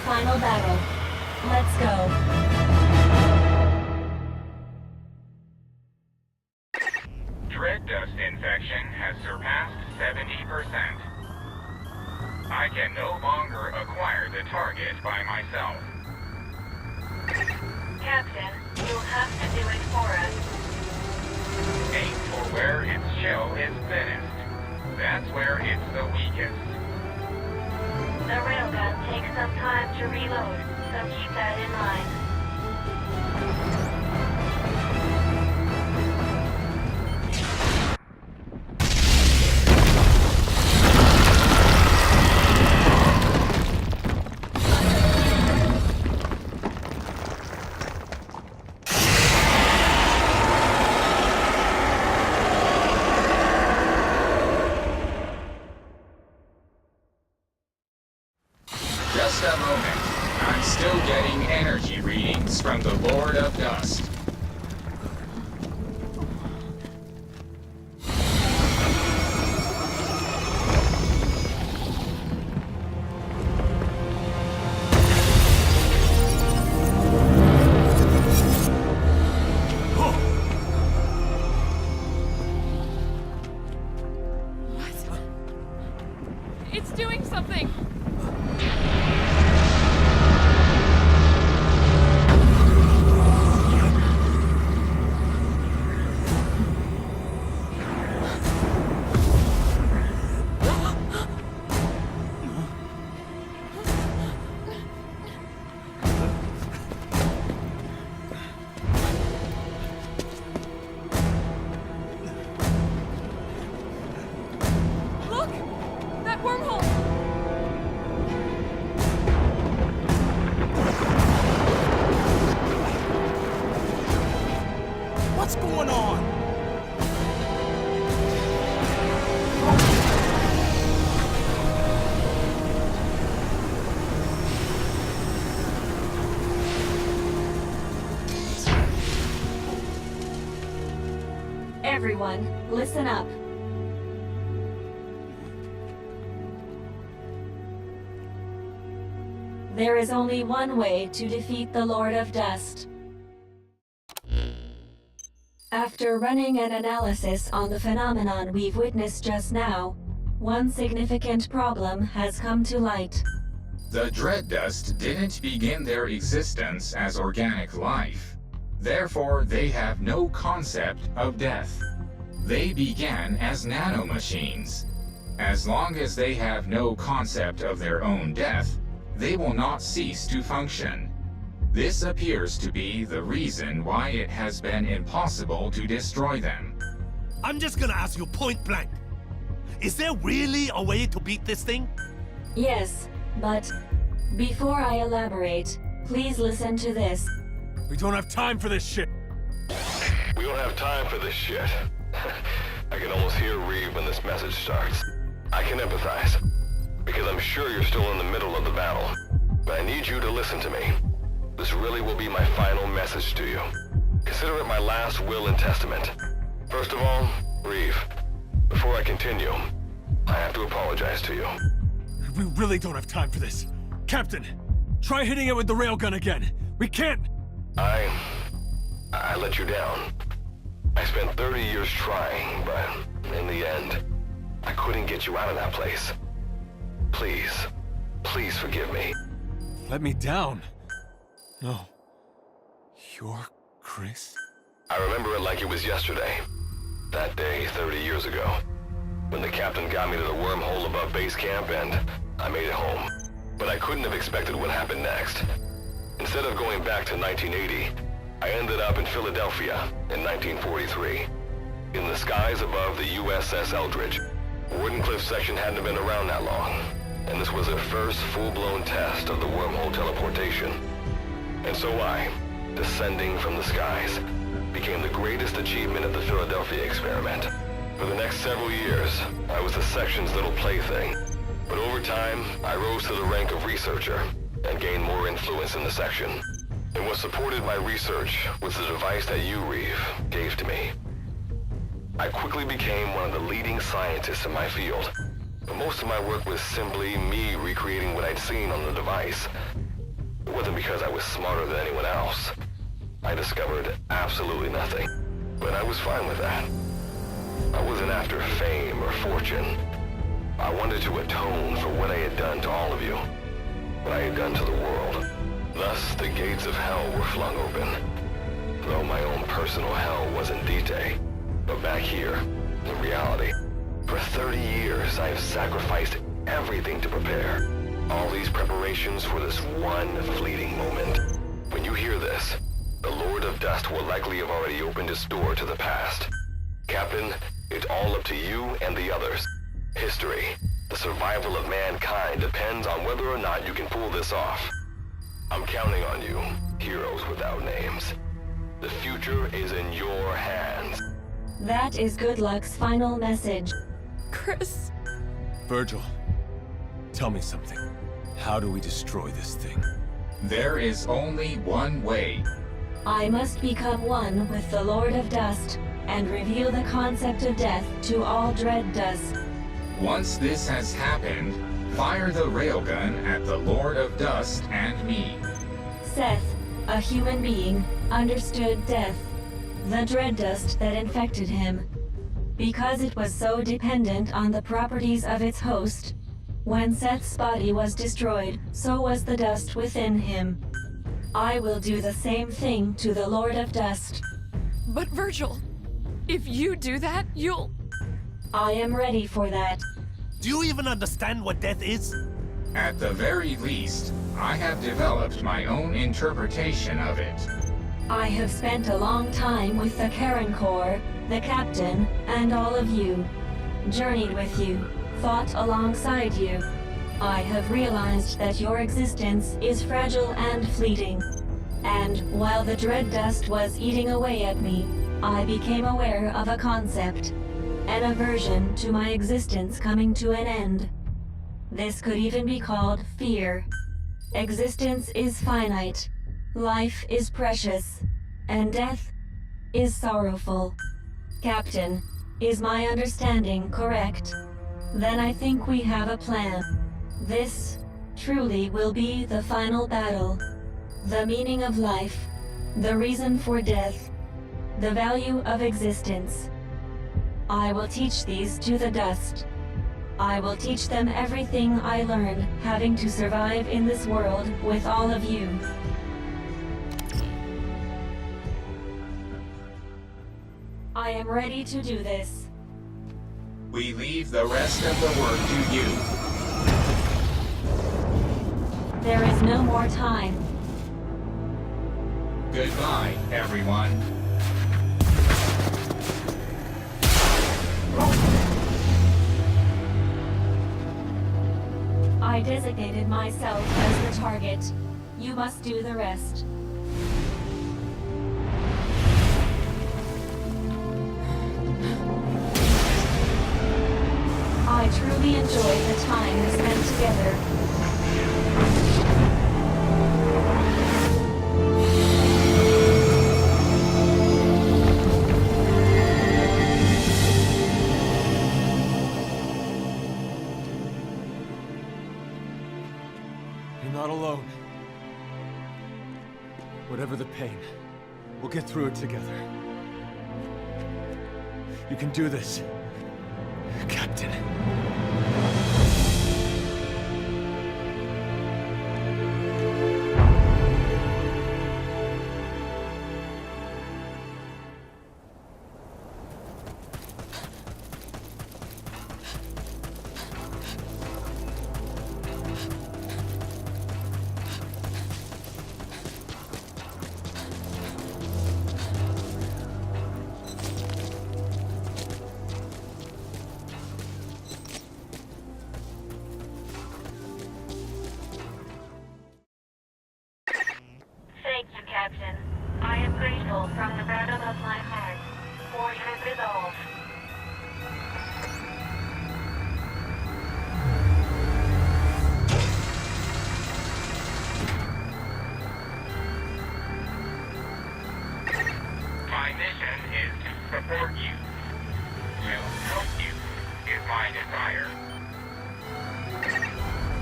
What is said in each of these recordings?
Final battle. Let's go. Dread dust infection has surpassed 70%. I can no longer acquire the target by myself. Captain, you'll have to do it for us. Aim for where its shell is thinnest. That's where it's the weakest. The railgun takes some time to reload, so keep that in mind. Just a moment. I'm still getting energy readings from the Lord of Dust. It's doing something! Look! That wormhole! What's going on? Everyone, listen up. There is only one way to defeat the Lord of Dust. After running an analysis on the phenomenon we've witnessed just now, one significant problem has come to light. The Dread Dust didn't begin their existence as organic life. Therefore, they have no concept of death. They began as nanomachines. As long as they have no concept of their own death, they will not cease to function. This appears to be the reason why it has been impossible to destroy them. I'm just gonna ask you point blank. Is there really a way to beat this thing? Yes, but before I elaborate, please listen to this. We don't have time for this shit. We don't have time for this shit. I can almost hear Reeve when this message starts. I can empathize, because I'm sure you're still in the middle of the battle. But I need you to listen to me. This really will be my final message to you. Consider it my last will and testament. First of all, Reeve, before I continue, I have to apologize to you. We really don't have time for this. Captain, try hitting it with the railgun again. We can't... I let you down. I spent 30 years trying, but in the end, I couldn't get you out of that place. Please, please forgive me. Let me down. No. You're Chris? I remember it like it was yesterday. That day, 30 years ago. when the captain got me to the wormhole above base camp and I made it home. But I couldn't have expected what happened next. Instead of going back to 1980, I ended up in Philadelphia in 1943, in the skies above the USS Eldridge. Wardenclyffe section hadn't been around that long, and this was their first full-blown test of the wormhole teleportation. And so I, descending from the skies, became the greatest achievement of the Philadelphia experiment. For the next several years, I was the section's little plaything. But over time, I rose to the rank of researcher and gained more influence in the section. And what supported my research was the device that you, Reeve, gave to me. I quickly became one of the leading scientists in my field. But most of my work was simply me recreating what I'd seen on the device. It wasn't because I was smarter than anyone else. I discovered absolutely nothing. But I was fine with that. I wasn't after fame or fortune. I wanted to atone for what I had done to all of you. What I had done to the world. Thus, the gates of hell were flung open. Though my own personal hell wasn't D-Day, but back here, in reality. For 30 years, I have sacrificed everything to prepare. All these preparations for this one fleeting moment. When you hear this, the Lord of Dust will likely have already opened his door to the past. Captain, it's all up to you and the others. History, the survival of mankind depends on whether or not you can pull this off. I'm counting on you, heroes without names. The future is in your hands. That is Good Luck's final message. Chris. Virgil, tell me something. How do we destroy this thing? There is only one way. I must become one with the Lord of Dust and reveal the concept of death to all Dread Dust. Once this has happened, fire the railgun at the Lord of Dust and me. Seth, a human being, understood death, the dread dust that infected him. Because it was so dependent on the properties of its host, when Seth's body was destroyed, so was the dust within him. I will do the same thing to the Lord of Dust. But Virgil, if you do that, you'll... I am ready for that. Do you even understand what death is? At the very least, I have developed my own interpretation of it. I have spent a long time with the Karen Corps, the captain, and all of you. Journeyed with you, fought alongside you. I have realized that your existence is fragile and fleeting. And while the dread dust was eating away at me, I became aware of a concept, an aversion to my existence coming to an end. This could even be called fear. Existence is finite, life is precious, and death is sorrowful. Captain, is my understanding correct? Then I think we have a plan. This truly will be the final battle. The meaning of life, the reason for death, the value of existence. I will teach these to the dust. I will teach them everything I learned having to survive in this world with all of you. I am ready to do this. We leave the rest of the work to you. There is no more time. Goodbye, everyone. I designated myself as the target. You must do the rest. I truly enjoyed the time we spent together. You're not alone. Whatever the pain, we'll get through it together. You can do this, Captain. find it dire.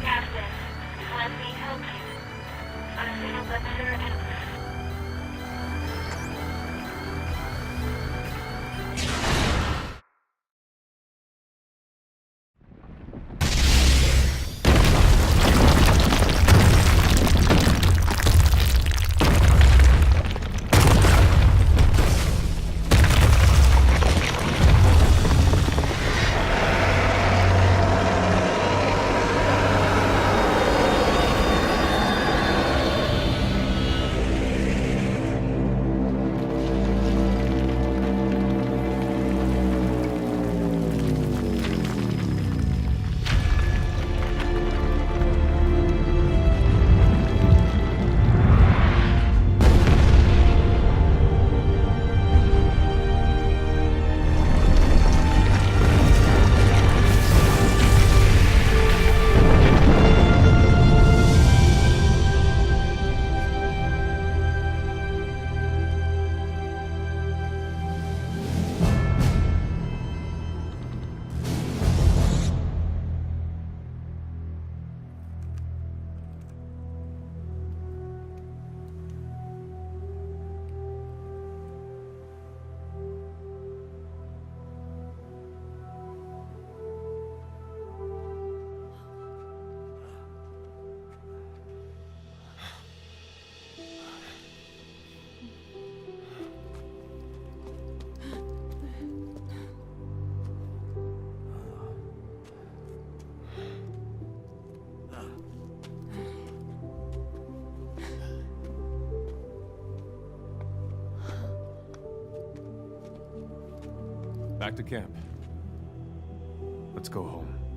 Captain, let me help you. I feel better and... Back to camp. Let's go home.